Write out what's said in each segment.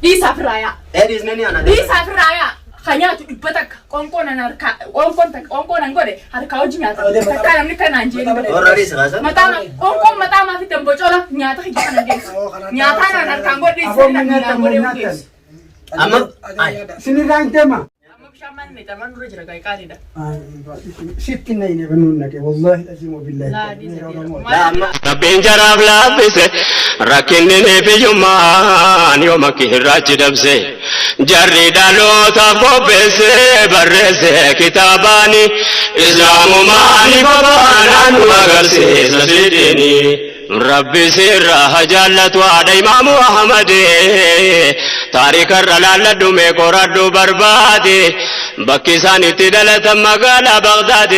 دي سافرايا إيريز نني أنا دي سافرايا خنياتو إبتك كونكونا نركا كونكونا نقولي هركا وجمياتا تكالا منكنا نجيني وراريس غازم متى كونكون متى ما في تنبوشولا نياتا خجينا نجيس نياتا نركا نقولي سينا نقولي أما سنيران تما شامان نتمنى رجل كاي كاريدا ستين نيني بنونك والله العظيم وبالله لا دي لا أما ربين جراب لابسه ركنني في جمان يومك الراج دبسه جري دالو تفوبسه برسه كتاباني إسلام ماني بابانا نوغرسه سسيديني ربي سيرها جلت وعد إمام أحمد تاريخ الرلال دمي قرد بربادي بكي ساني تدلت مقالة بغداد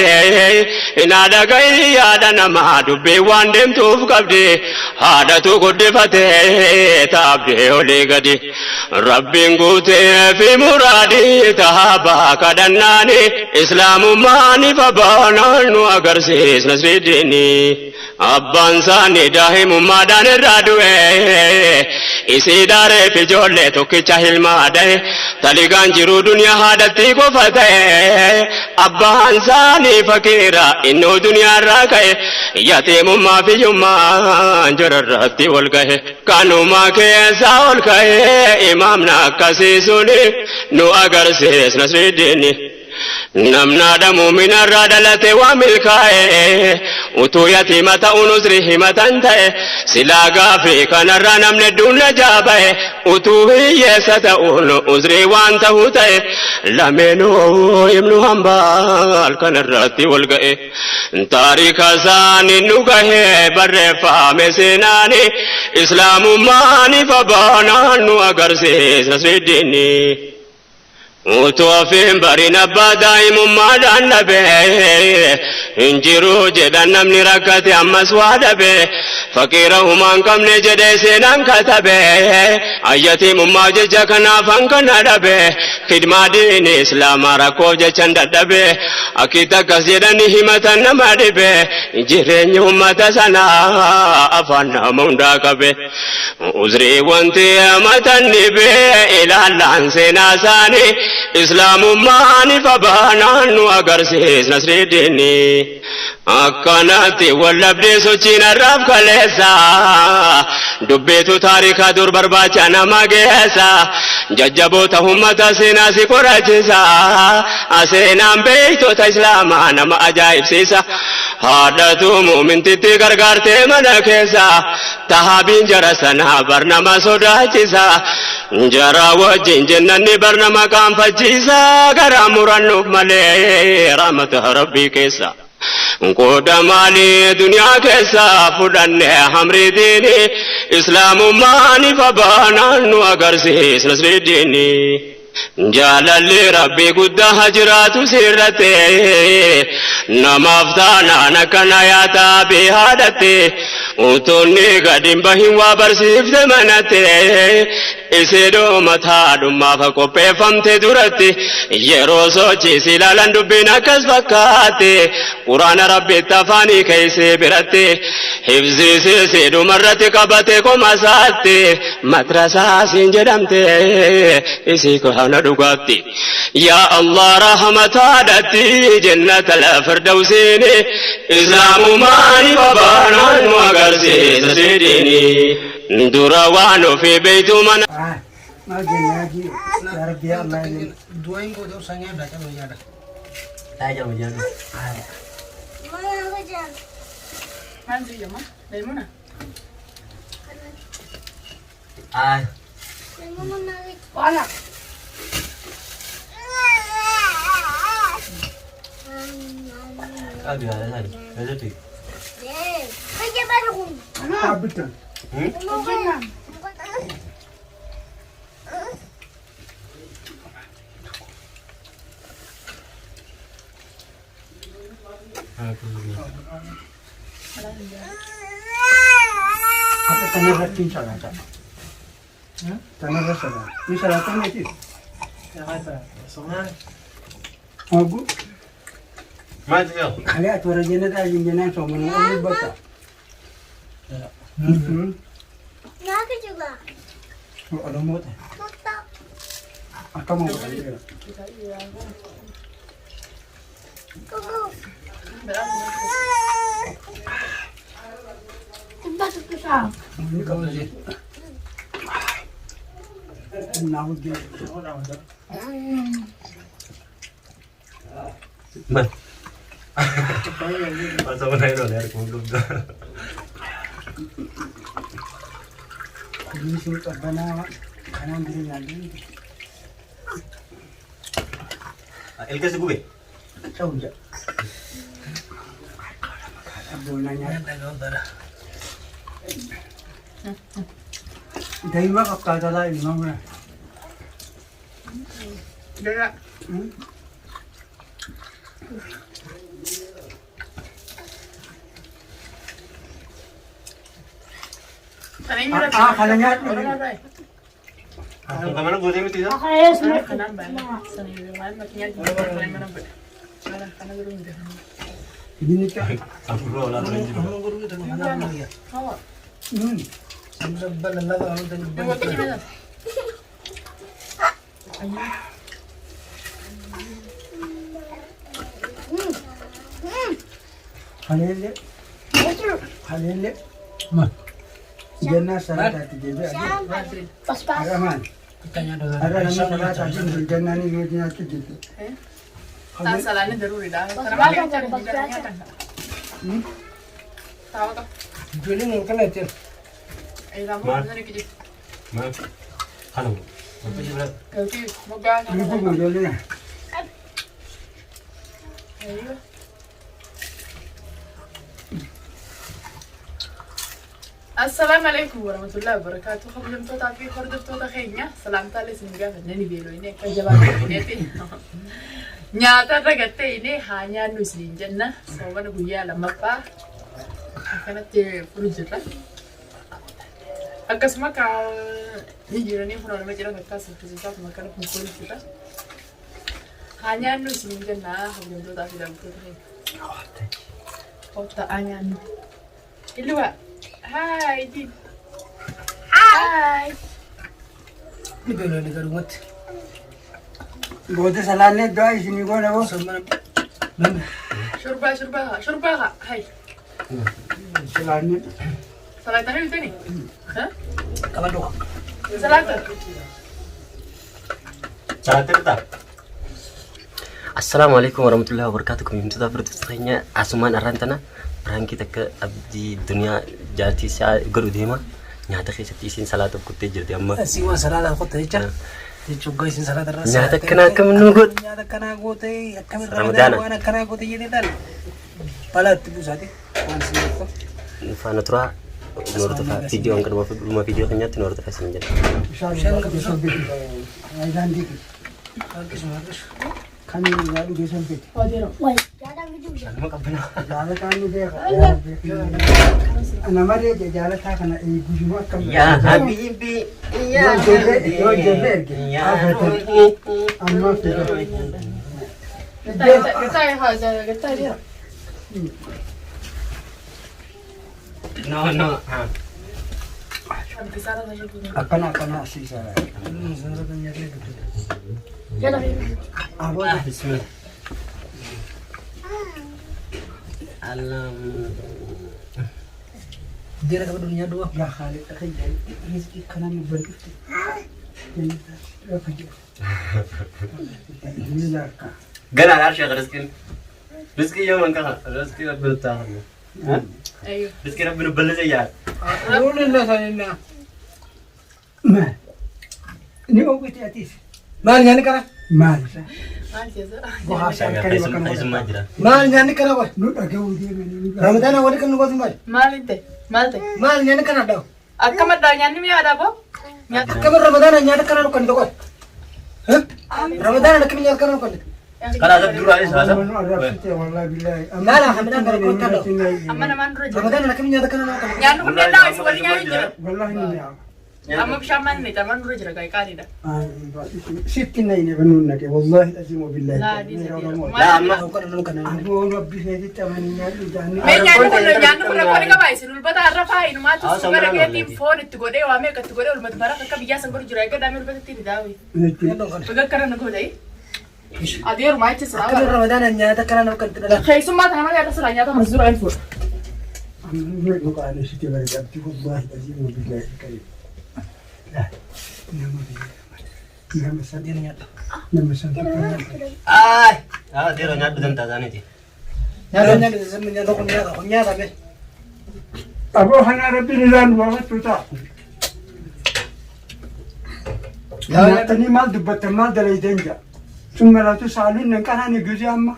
إن هذا غيري هذا نما دبي واندم توف قبدي هذا تقود فتي تابدي ولي قدي ربي نقوتي في مرادي تهابا كدناني إسلام ماني فبانا نوغرسيس نسري ديني أبان ساني داهم مادان الرادوه إسي داره في جولة توكي الماده تلقان جرو دنيا هادتي قفته أبان ساني فكيرا إنو دنيا راكه يتيم ما في يمان جررتي والكه كانوا ما كيسا والكه إمامنا كسيسوني نو أغر سيس نسر ديني نمنا دمو من الردلة وملكاه وتو يتيمة ونزره متنته سلاغا في كنرى نمن دون جابه وتو هي ستؤون أزري وانتهوته لمنو يمنو همبال كنرى والقئ تاريخ ساني نقه برفا مسناني إسلام ماني فبانا نوغر سيس نسيديني وتوفين برينا بدايم ما دان به انجرو جدان نمني ركتي أما سواد به فقيره من كم نجد سنان كتبه آياتي مما ججكنا فانكنا دبه خدمة دين إسلام ركو جچند دبه أكيدا كسيدني همتا نمد به جرين يومتا سنا أفانا موندا كبه عذري وانتي أمتني به إلى اللانسنا ساني إسلام ماني فبانا نوغر سيس نسر ديني أكناتي واللبدي سوچين الرب كاليسا دبيتو تاريخا دور برباچا نما گيسا ججبو تهمتا سيناسي قرچسا أسينام بيتو تا إسلاما نما أجائب سيسا حادتو مومن تتي غرغرتي منكيسا تهابين جرسنا برنما سوداچسا جرا وجين جنني برنما كام فجيسا غراموران نوب ملي رحمت ربي كيسا قودا مالي دنيا كيسا فدن حمري ديني إسلام ماني فبانا نوغر سيس نسر ديني جلال ربي قد هجرات سيرتي نمافتانا نكنا ياتا بهادتي وتوني قدم بهم وبرسيف زمنتي إسيدو متادو ما فكوبي فمتي درتي يرو سوچي سلالان دبنا كسفكاتي قرآن ربي تفاني كيسي برتي حفظي سيدو مرتي قبتي كمساتي مدرسة سنجدمتي إسيكو هانا دقاتي يا الله رحمة عدتي جنة الفردوسيني إسلام ماني بابانا وغرسي سيديني ندوروانو في بيت من ما جناجي يا ربي الله دوين کو جو سنگے ڈاچا ہو جاتا تاجا وجانا مانزي يما ليمونة وانا أبي هذا هذا تي حبيتن apa tanah hati salah tak? Tanah salah. Ini salah tanah itu. Ya kata songan Aku ما تجوا kali aturan jenis aja jenis sama orang bata. Aku juga. Oh, ada muat. Akkam oolu. Ini kamu sih. Nahu dia. Man. Masa mana itu lihat kuduk. Ini sih terbana kanan diri lagi. LKS gue. Tahu enggak? Abonanya. Dari mana kata lah ini mana? Gak. Kalanya. Kemana gue sih itu? Kanan banget. Seni lain makinnya di mana ber. Karena dulu udah. Ini kan. Sampul lah lanjut. Hawa. Sambil nelaga orang tadi. Yang waktu gimana? Halele. Man. Jangan salah hati jadi. Ada man. Tanya dulu. Ada nama salah hati jangan ni dunia tu jadi. Tak salahnya daruri dah. Karena malah yang cari bicaranya kan. Tahu tak? Jualin mungkin aja. Kamu mana kerja? Man. Halo. Apa sih berat? Kerja, moga. Ini pun boleh. Ayo. Assalamualaikum warahmatullahi wabarakatuh. Belum tahu tapi khorduf tahu kayaknya. Salam tali semoga nani belo ini kerjaan ini ti. Nyata ragate ini hanya nuslin jenna. Soalnya gue lama pa. Karena te project. Akas maka ni jirani pun orang macam orang kata sesuatu maka nak pukul kita. Hanya nuslin jenna. Belum tahu tapi dah betul. Oh tak hanya. Ilu pak. Hai, Din. Hai. Ini belo ni rumah. Bodoh salahnya doa sini gua nak. Sama. Syurba. Hai. Salahnya. Salat tadi itu nih. Hah? Kapan doa? Salat. Salat kita. Assalamualaikum warahmatullahi wabarakatuh. Kami minta bertanya asuman arantana perang kita ke abdi dunia jati saya gerudema nyata kita isin salat kutte jadi amma Siwa salah aku tadi cak. Dicoba isin salah terasa. nyata kena menunggu Nyata kena aku tadi. Kami Ramadan. Ramadan. Kena aku tadi jadi tal. Pala tipu sate. Masih itu. fana tura menurut video yang kedua rumah video kenyat menurut saya menjadi Insyaallah besok begitu. Ayat dikit. Bagus bagus. Kami lagi besok begitu. Oh, dia. Sama kapan? Jalan kami dia. Nama dia jalan tak kena ibu semua kami. Ya, habibi. Ya, jodoh. Ya. Amma sudah. Kita dia. No. Akan sih saya. Salah tanya dia gitu. Apa? Bismillah. Alam. Dia nak dunia dua. Ya kali tak jadi rezeki kanan berikut. Jadi apa je? Ini lah kak. Gana arsya rezeki. Rezeki yang mana? Rezeki Rabbul Ta'ala. Ayo. Rezeki Rabbul Bala ya. Boleh lah saya nak. Mal. Ini apa itu atis? Mal nyani kana. Mal. Saya nggak tahu semua aja. Mal nyani kana kau. Lu tak tahu dia ni. Ramadan awal kan kau tumbal. Malte. Mal nyani kana dah. Akamat dah nyanyi ni ada apa? Kamu Ramadan nyani kana kan tu kau. Hah? Ramadan nak kami nyani kana kan. Kalau ada dulu aja salah. Wallah billahi. Nah, Ramadan kalau kau tak tahu. Aman dulu. Ramadan nak kami nyani kana kan. Nyanyi pun dah, sebenarnya nyanyi je. Wallah ini ya. Amma bishaan maal inni tamaan dura jira qaaliidha. Sitti na inni banuun naqe wallahi azimu billahi. Laa amma Aboo rabbi feetitti amanii nyaadhu jaanni. Mee nyaanni kun rakkoon qaba isin ulbata har'a faayi numaatu suura keetiin foon itti godhee waamee akka itti godhee ulmatu mara akka biyyaa san godhu jira egaa daamee ulbata itti daawee. Baga akkana na godhee. Adeeru maayitti siraa. Akka Ramadaan nyaata kana nama kan dhala. Keessummaa kana malee akka siraa nyaata masdura hin fuudha. Amma nu qaale sitti bari abdi wallahi azimu billahi kai. Nama sadii nyaata. Nama sadii. ay dero nyaaddu dantaa isaaniiti. Nyaata kun nyaata be. Aboo kana rabbi nilaan waamatu ta'a. Nyaatanii maal dubbattan maal dalayteen jira. Sun malatu saaluun nan qanaan eeguusi amma.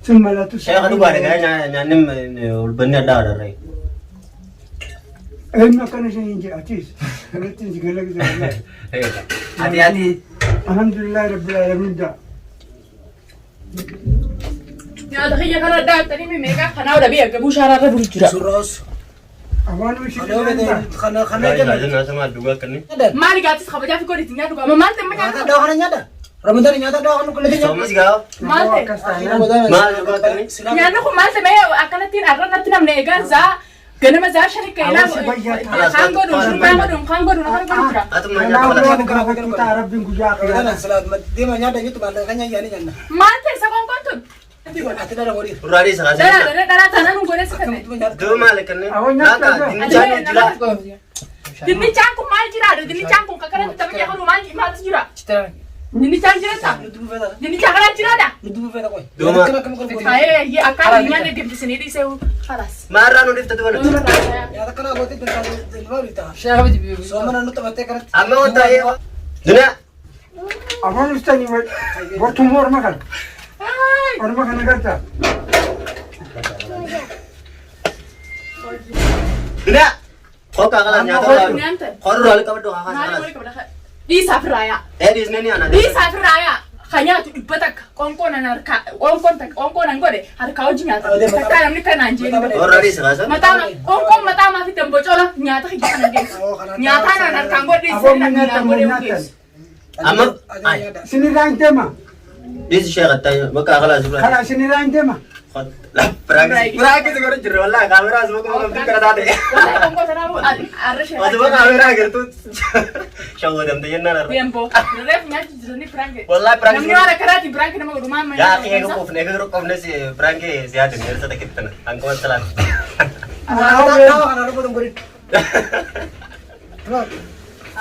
Sun malatu Sheekha dhugaadha gaa nyaanni ulbanni adda adarree. eenyu akkana isheen jira atiis. Kanatti hin sigala gisa. Ati Alhamdulillah rabbil alamin da. Nyaata kiyya kana adda attanii meeqa kanaa odha biyya gabuu shaaraarra bulu jira. Surroos. Awaan wishi Kana Nyaata sama dhugaa akkanni. Maali gaatis kabajaa fi godhiti nyaatu qaba maal ta'e nyaata nyaata. dawaa kana nyaata. Ramadaan nyaata dawaa kana kulle nyaata. Soomas gaa Maal ta'e maal dhugaa akkanni. nyaanni kun maal ta'e mee akkanattiin har'a natti namne eegaan zaa ganama zaa shani ka'inaa kan godhu kan godhu jira. Atuma nyaata rabbiin guyyaa Ramadaan akhiraa. salaat deema nyaata jettu baala kan nyaanni nyaanna. Maal ta'e isa konkoon tun. Ati dhala horii. Duraarii isa kaasee. Dhalaa taanaan nu godhee si kanneen. Duu maal akkanni. Awwan nyaata Dinnichaan jira. Dinnichaan kun maal jiraadha? Dinnichaan kun kakkanatti taphachaa jiru maaltu jira? Dinnichaan jirata? Dinnichaan kanaan jiraadha? Duuma. Haayee akkaan nyaanni deebisanii dhiisee halas. Maarraa nu dhifta dubala. Nyaata kana goote dintaa soomana nu taphattee kanatti. Amma wanta eewa. Duna. Awwan ustani bortuun orma kana. Orma kana garta. Duna. Qoqa kala nyaata laalu. Qorru laalu qabaddu haa Maali kaasa. wali qabata? Dhiisaaf raayaa. Dhiisne ni ana. Dhiisaaf raayaa. Kan nyaatu dhibba takka qoonqoon an harkaa qoonqoon an godhe harkaa hojii nyaata. Takkaa namni kanaan jeeni. Duraarii isa kaasa. Qoonqoon mataa maafi dambocola nyaata hijja kana geessu. Nyaataan an harkaan godhe Awwan namni nyaata naan mun godhe nyaatan. geessu. Amma. Sinirraan deema. Dhiisi sheekattaa bakka kala suuraa. Karaa sinirraan deema. Peraakis godhu jirre wallaahi kaameraa asuma kuma kamtu kana taate. Wallahi qoonqoo sanaafu arra shee. Asuma kaameraa agartu shawwadamte jennaan arra. Dembo. Reef nyaatu jiranii piraanke. Wallaahi peraakis Namni waan akkanaati piraanke nama godhu maal yaa eega qofne eega qofnes peraanke siyaadin yersa takkitana hankuma salaan. Dawaa kana rukutu godhi.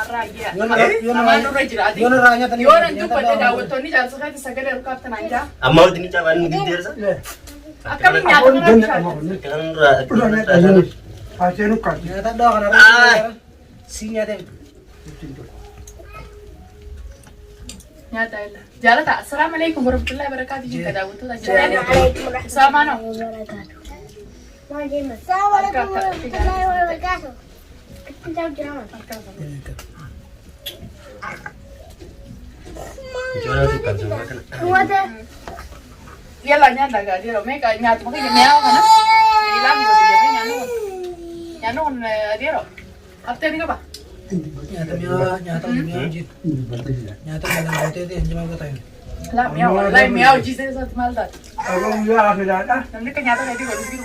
Arraayyaa. Yoona Amaan nurra jiraati. yoona raa nyaata ni. Yoona dubbadde daawwattoonni jaarsa keessa sagalee harkaaf tanaan jaa. Amma wanti ni cabaan ni giddeersa. Akkamiin nyaata Awwan kana danna bishaan. qabamu. Ura nyaata Kan jiru. Haaseen ukkaati. Nyaata dawaa kana rukutu. Si nyaata. Nyaata illa. Jaalata. Assalaamu alaikum warahmatullahi wabarakatuh. Jika daawwattoota jiranii. Saamaanoo. Ijoollee tukkan suuraa kana. Yalla nyaata gaadhiiroo meeqa nyaatu bakka mi'aawa kana. Ilaa mi godhu jedhee nyaannu kun adiiroo. Haftee ni qaba. Nyaata mi'aawa jiru. Nyaata kana gootee enjimaa goota hin. Laa mi'aawa wallahi mi'aawa hojii isaati maal taate. Awwan guyyaa akhiiraadha. Namni akka nyaata gaadhii godhu jiru.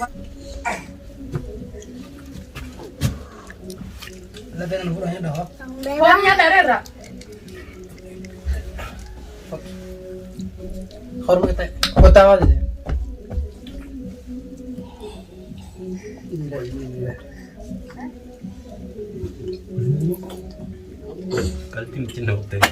Laddeen nu fuudhan nyaata hoo. Foon nyaata irra. Horma ta'e. Kota waa ta'e. Kalti miti na hotel.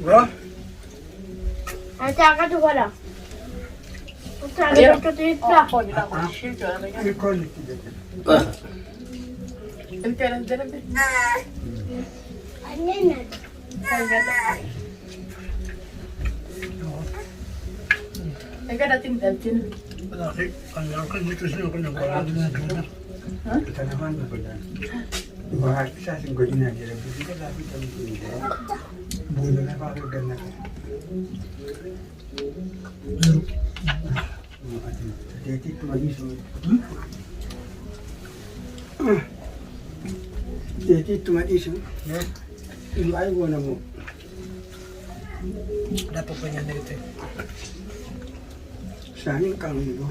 Bro. Foon ni taa'u. Shiltu ala nyaata. Alkoolii. Ilkee ala jedhamte. Egaa datti ni dhabdina. Tanamaan godhan. Waa isaasin godinaa jira. Buuna lafaa ganna. Jadi itu lagi semua. Jadi itu mati semua. Ibu ayo gua nemu. Dapat banyak dari itu. Sani kalau itu.